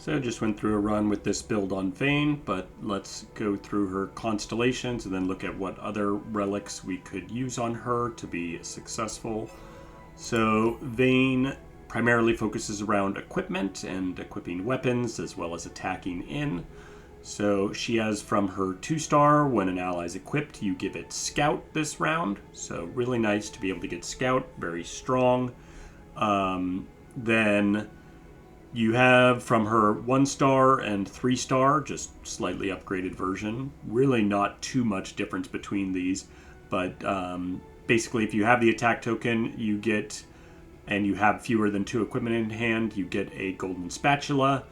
So just went through a run with this build on Vayne, but let's go through her constellations and then look at what other relics we could use on her to be successful. So Vayne primarily focuses around equipment and equipping weapons as well as attacking in. So she has from her 2-star, when an ally is equipped, you give it Scout this round. So really nice to be able to get Scout, very strong. Then you have from her 1-star and 3-star, just slightly upgraded version. Really not too much difference between these, but basically if you have the attack token, you get, and you have fewer than 2 equipment in hand, you get a golden spatula.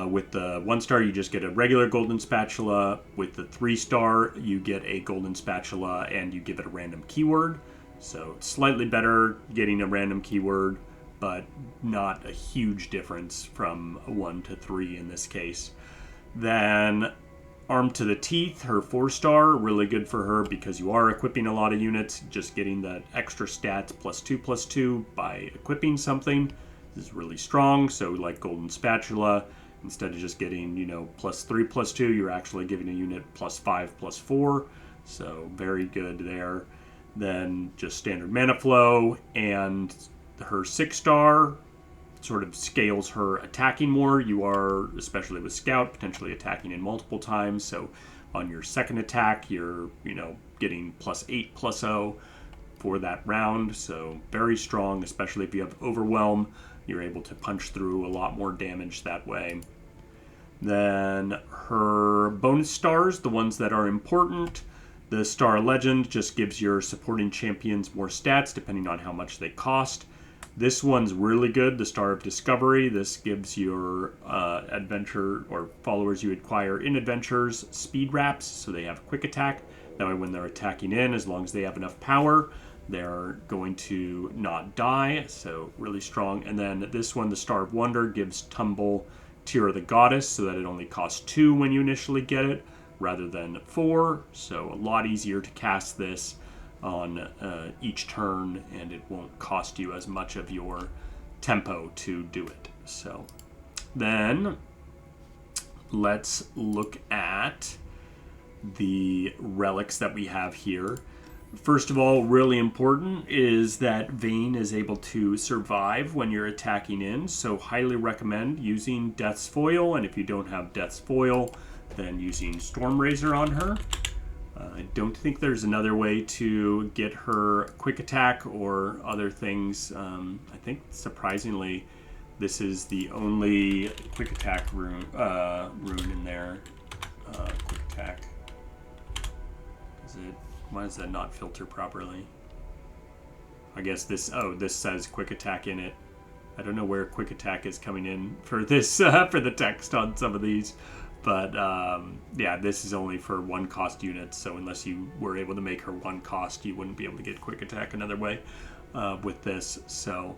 With the 1-star, you just get a regular golden spatula. With the 3-star, you get a golden spatula and you give it a random keyword. So slightly better getting a random keyword, but not a huge difference from 1 to 3 in this case. Then Armed to the Teeth, her 4-star, really good for her because you are equipping a lot of units. Just getting that extra stats +2/+2 by equipping something is really strong. So like Golden Spatula, instead of just getting, +3/+2, you're actually giving a unit +5/+4. So very good there. Then just standard mana flow, and her 6-star sort of scales her attacking more. You are, especially with Scout, potentially attacking in multiple times. So on your second attack, you're, getting +8/+0 for that round. So very strong, especially if you have Overwhelm. You're able to punch through a lot more damage that way. Then her bonus stars, the ones that are important. The Star Legend just gives your supporting champions more stats depending on how much they cost. This one's really good, the Star of Discovery. This gives your adventure or followers you acquire in adventures speed wraps, so they have quick attack. That way when they're attacking in, as long as they have enough power, they're going to not die, so really strong. And then this one, the Star of Wonder, gives Tumble Tear of the Goddess, so that it only costs 2 when you initially get it, rather than 4. So a lot easier to cast this on each turn, and it won't cost you as much of your tempo to do it. So then let's look at the relics that we have here. First of all, really important is that Vayne is able to survive when you're attacking in, so highly recommend using Death's Foil, and if you don't have Death's Foil, then using Stormrazor on her. I don't think there's another way to get her quick attack or other things. I think, surprisingly, this is the only quick attack rune in there. Quick attack. Why does that not filter properly? I guess this says quick attack in it. I don't know where quick attack is coming in for this, for the text on some of these. But yeah, this is only for 1-cost units, so unless you were able to make her 1-cost, you wouldn't be able to get quick attack another way with this. So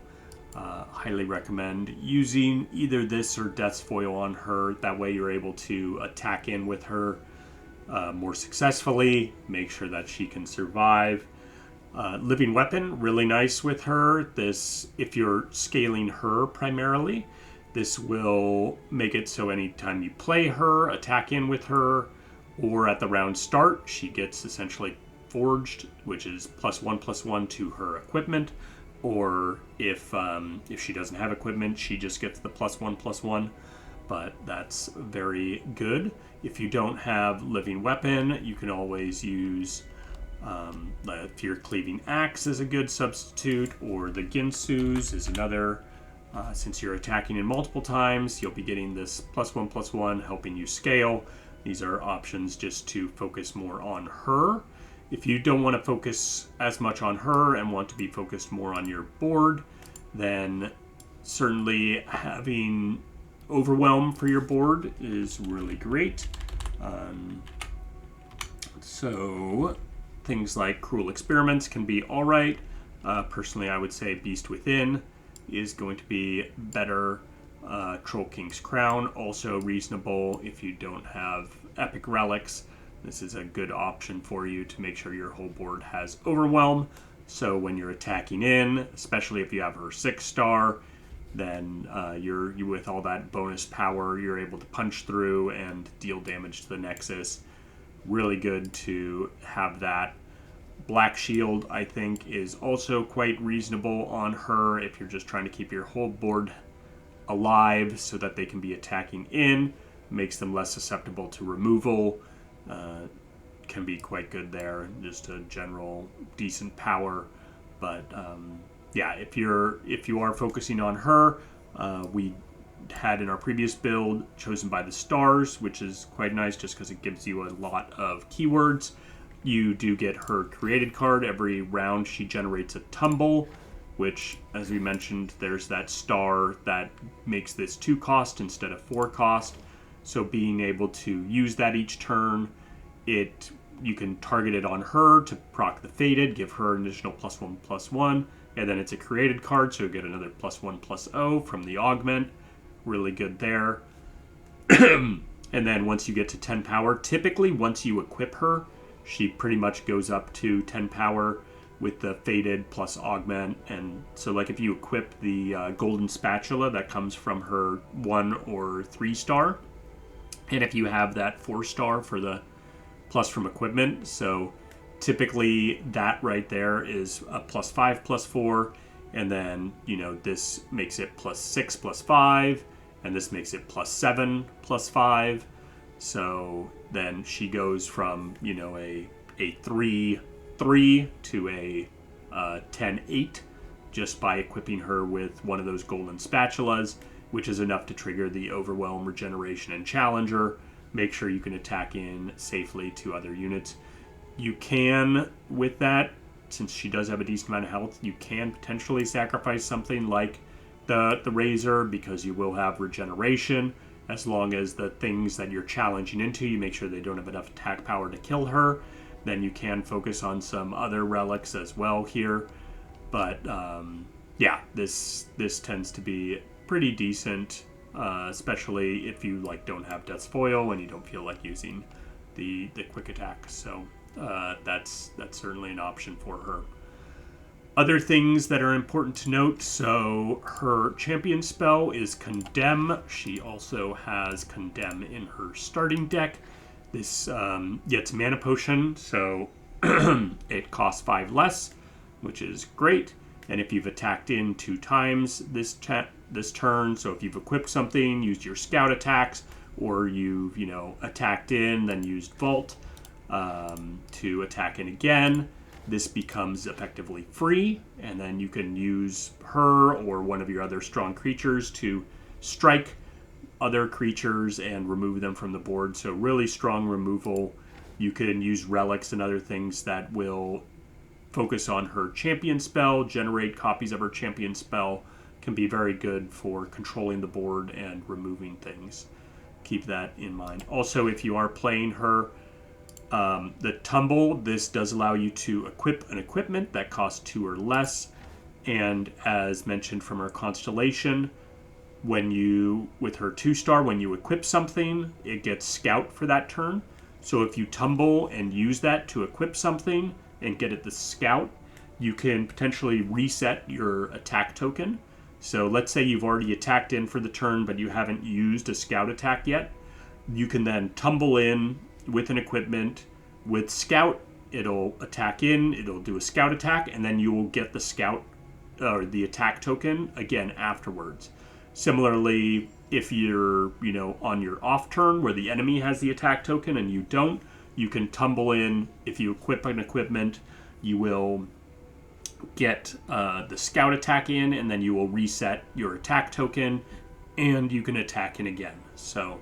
highly recommend using either this or Death's Foil on her. That way you're able to attack in with her more successfully, make sure that she can survive. Living Weapon, really nice with her. This, if you're scaling her primarily, this will make it so anytime you play her, attack in with her, or at the round start, she gets essentially forged, which is +1/+1 to her equipment. Or if she doesn't have equipment, she just gets the +1/+1. But that's very good. If you don't have Living Weapon, you can always use the Fear Cleaving Axe is a good substitute, or the Ginsu's is another. Since you're attacking in multiple times, you'll be getting this +1/+1 helping you scale. These are options just to focus more on her. If you don't want to focus as much on her and want to be focused more on your board, then certainly having Overwhelm for your board is really great. So things like Cruel Experiments can be all right. Personally, I would say Beast Within is going to be better. Troll King's Crown, also reasonable if you don't have epic relics. This is a good option for you to make sure your whole board has Overwhelm. So when you're attacking in, especially if you have her 6-star, then you with all that bonus power, you're able to punch through and deal damage to the Nexus. Really good to have that. Black Shield, I think, is also quite reasonable on her if you're just trying to keep your whole board alive so that they can be attacking in. Makes them less susceptible to removal. Can be quite good there. Just a general decent power. But yeah, if you are focusing on her, we had in our previous build Chosen by the Stars, which is quite nice just because it gives you a lot of keywords. You do get her created card. Every round she generates a tumble, which, as we mentioned, there's that star that makes this 2 cost instead of 4 cost. So being able to use that each turn, you can target it on her to proc the Fated, give her an additional +1/+1, and then it's a created card, so you get another +1/+0 from the augment. Really good there. And then once you get to 10 power, typically once you equip her, she pretty much goes up to 10 power with the Fated plus augment. And so like if you equip the golden spatula that comes from her 1 or 3 star, and if you have that 4 star for the plus from equipment, so typically that right there is a +5/+4, and then this makes it +6/+5, and this makes it +7/+5. So then she goes from a 3/3 to a 10/8 just by equipping her with one of those golden spatulas, which is enough to trigger the Overwhelm, Regeneration, and Challenger. Make sure you can attack in safely to other units. You can, with that, since she does have a decent amount of health, you can potentially sacrifice something like the Razor, because you will have regeneration, as long as the things that you're challenging into, you make sure they don't have enough attack power to kill her. Then you can focus on some other relics as well here. But yeah, this tends to be pretty decent, especially if you don't have Death's Foil and you don't feel like using the quick attack. So that's certainly an option for her. Other things that are important to note, so her champion spell is Condemn. She also has Condemn in her starting deck. This gets Mana Potion, so it costs 5 less, which is great. And if you've attacked in 2 times this turn, so if you've equipped something, used your scout attacks, or you've attacked in, then used Vault to attack in again, this becomes effectively free, and then you can use her or one of your other strong creatures to strike other creatures and remove them from the board. So really strong removal. You can use relics and other things that will focus on her champion spell, generate copies of her champion spell. Can be very good for controlling the board and removing things. Keep that in mind. Also, if you are playing her, the Tumble, this does allow you to equip an equipment that costs 2 or less. And as mentioned from her Constellation, with her 2-star, when you equip something, it gets Scout for that turn. So if you tumble and use that to equip something and get it the Scout, you can potentially reset your attack token. So let's say you've already attacked in for the turn, but you haven't used a Scout attack yet. You can then tumble in with an equipment. With Scout, it'll attack in, it'll do a Scout attack, and then you will get the Scout or the attack token again afterwards. Similarly, if you're, on your off turn where the enemy has the attack token and you don't, you can tumble in. If you equip an equipment, you will get the Scout attack in, and then you will reset your attack token, and you can attack in again. So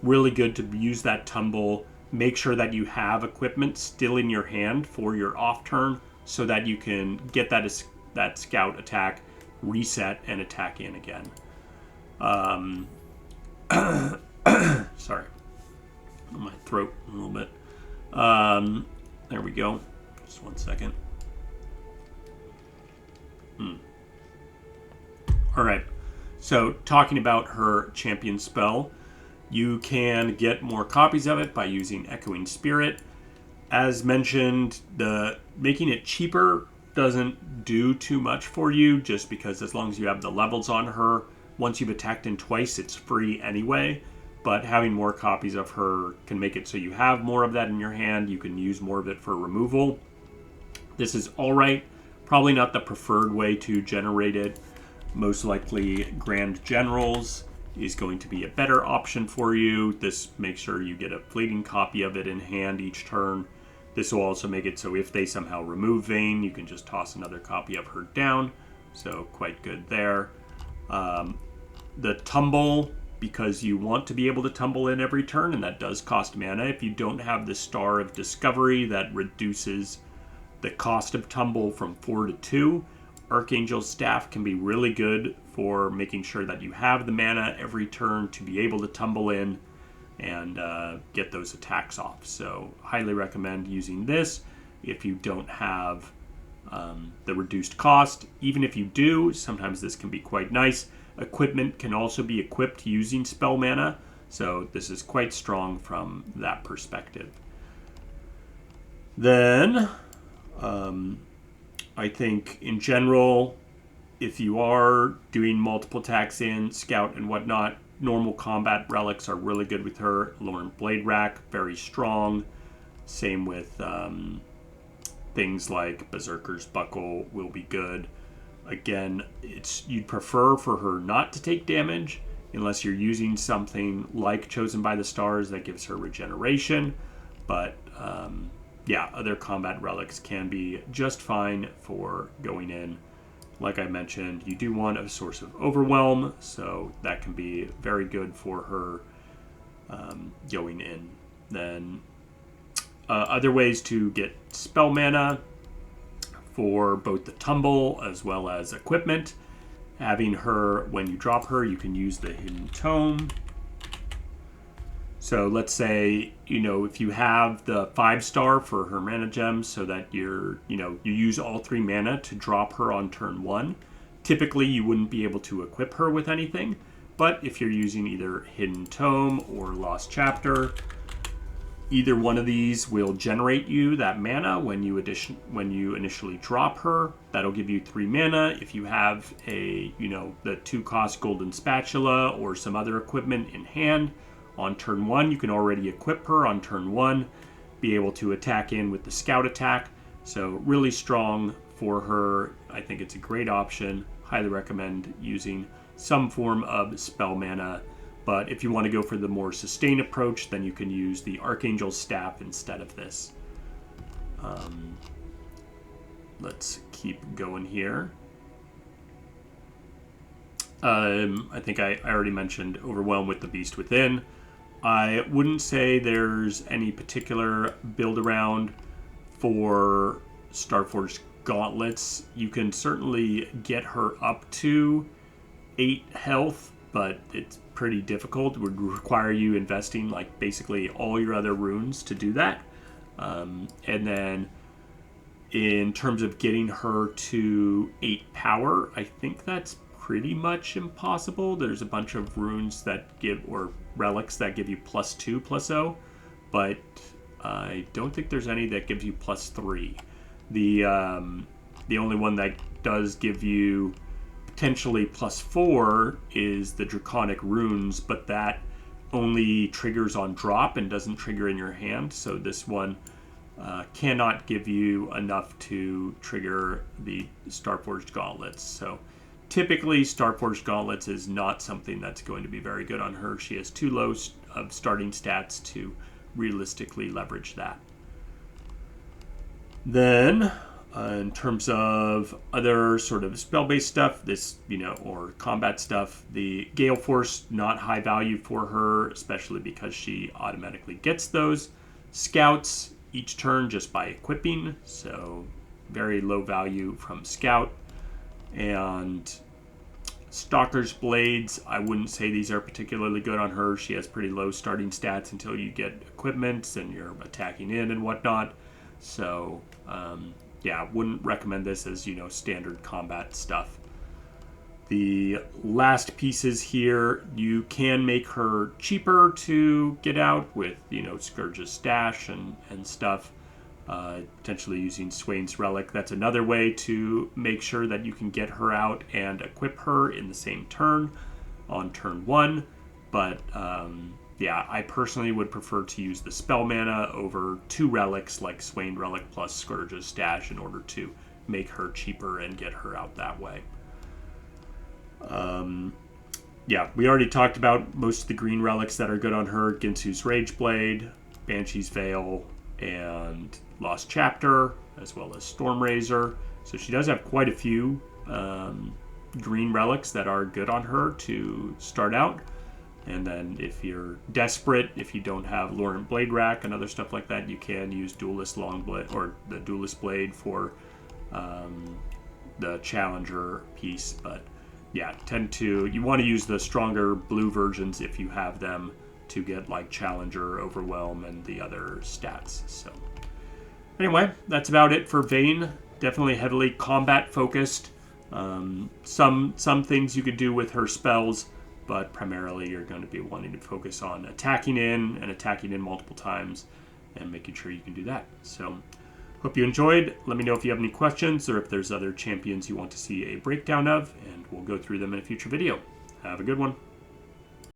really good to use that tumble. Make sure that you have equipment still in your hand for your off turn so that you can get that Scout attack, reset, and attack in again. Sorry, my throat a little bit. There we go. Just 1 second. All right. So talking about her champion spell, you can get more copies of it by using Echoing Spirit. As mentioned, making it cheaper doesn't do too much for you, just because as long as you have the levels on her, once you've attacked in twice, it's free anyway. But having more copies of her can make it so you have more of that in your hand. You can use more of it for removal. This is alright. Probably not the preferred way to generate it. Most likely Grand Generals is going to be a better option for you. This makes sure you get a fleeting copy of it in hand each turn. This will also make it so if they somehow remove Vayne, you can just toss another copy of her down. So quite good there. The tumble, because you want to be able to tumble in every turn, and that does cost mana. If you don't have the Star of Discovery, that reduces the cost of tumble from 4 to 2. Archangel's Staff can be really good for making sure that you have the mana every turn to be able to tumble in and get those attacks off. So highly recommend using this if you don't have the reduced cost. Even if you do, sometimes this can be quite nice. Equipment can also be equipped using spell mana, so this is quite strong from that perspective. Then I think in general, if you are doing multiple attacks in Scout and whatnot, normal combat relics are really good with her. Lorn Blade Rack, very strong. Same with things like Berserker's Buckle will be good. Again, you'd prefer for her not to take damage unless you're using something like Chosen by the Stars that gives her regeneration. But yeah, other combat relics can be just fine for going in. Like I mentioned, you do want a source of overwhelm, so that can be very good for her going in. Then other ways to get spell mana for both the tumble as well as equipment. Having her, when you drop her, you can use the Hidden Tome. So let's say, if you have the 5-star for her mana gems so that you use all 3 mana to drop her on turn 1. Typically, you wouldn't be able to equip her with anything, but if you're using either Hidden Tome or Lost Chapter, either one of these will generate you that mana when you initially drop her. That'll give you 3 mana. If you have the 2-cost Golden Spatula or some other equipment in hand, on turn 1, you can already equip her on turn 1, be able to attack in with the Scout attack. So really strong for her. I think it's a great option. Highly recommend using some form of spell mana. But if you want to go for the more sustained approach, then you can use the Archangel's Staff instead of this. Let's keep going here. I think I already mentioned Overwhelm with the Beast Within. I wouldn't say there's any particular build around for Starforged Gauntlets. You can certainly get her up to 8 health, but it's pretty difficult. It would require you investing like basically all your other runes to do that. And then in terms of getting her to 8 power, I think that's pretty much impossible. There's a bunch of runes that give, or relics that give you +2/+0, but I don't think there's any that gives you +3. The only one that does give you potentially +4 is the Draconic Runes, but that only triggers on drop and doesn't trigger in your hand. So this one cannot give you enough to trigger the Starforged Gauntlets. So typically, Starforged Gauntlets is not something that's going to be very good on her. She has too low of starting stats to realistically leverage that. Then, in terms of other sort of spell-based stuff, or combat stuff, the Gale Force, not high value for her, especially because she automatically gets those Scouts each turn just by equipping. So, very low value from Scout. And Stalker's Blades, I wouldn't say these are particularly good on her. She has pretty low starting stats until you get equipment and you're attacking in and whatnot. So, yeah, wouldn't recommend this as, standard combat stuff. The last pieces here, you can make her cheaper to get out with, Scourge's Stash and stuff. potentially using Swain's relic. That's another way to make sure that you can get her out and equip her in the same turn on turn 1. But yeah, I personally would prefer to use the spell mana over 2 relics like Swain Relic plus Scourge's Stash in order to make her cheaper and get her out that way. Yeah, we already talked about most of the green relics that are good on her. Ginsu's Rageblade, Banshee's Veil, and Lost Chapter, as well as Stormrazor. So she does have quite a few green relics that are good on her to start out. And then if you're desperate, if you don't have Laurent Blade Rack and other stuff like that, you can use Duelist Longblade or the Duelist Blade for the Challenger piece. But yeah, you want to use the stronger blue versions if you have them to get like Challenger, Overwhelm, and the other stats. So anyway, that's about it for Vayne. Definitely heavily combat focused. Some things you could do with her spells, but primarily you're going to be wanting to focus on attacking in multiple times and making sure you can do that. So hope you enjoyed. Let me know if you have any questions or if there's other champions you want to see a breakdown of, and we'll go through them in a future video. Have a good one.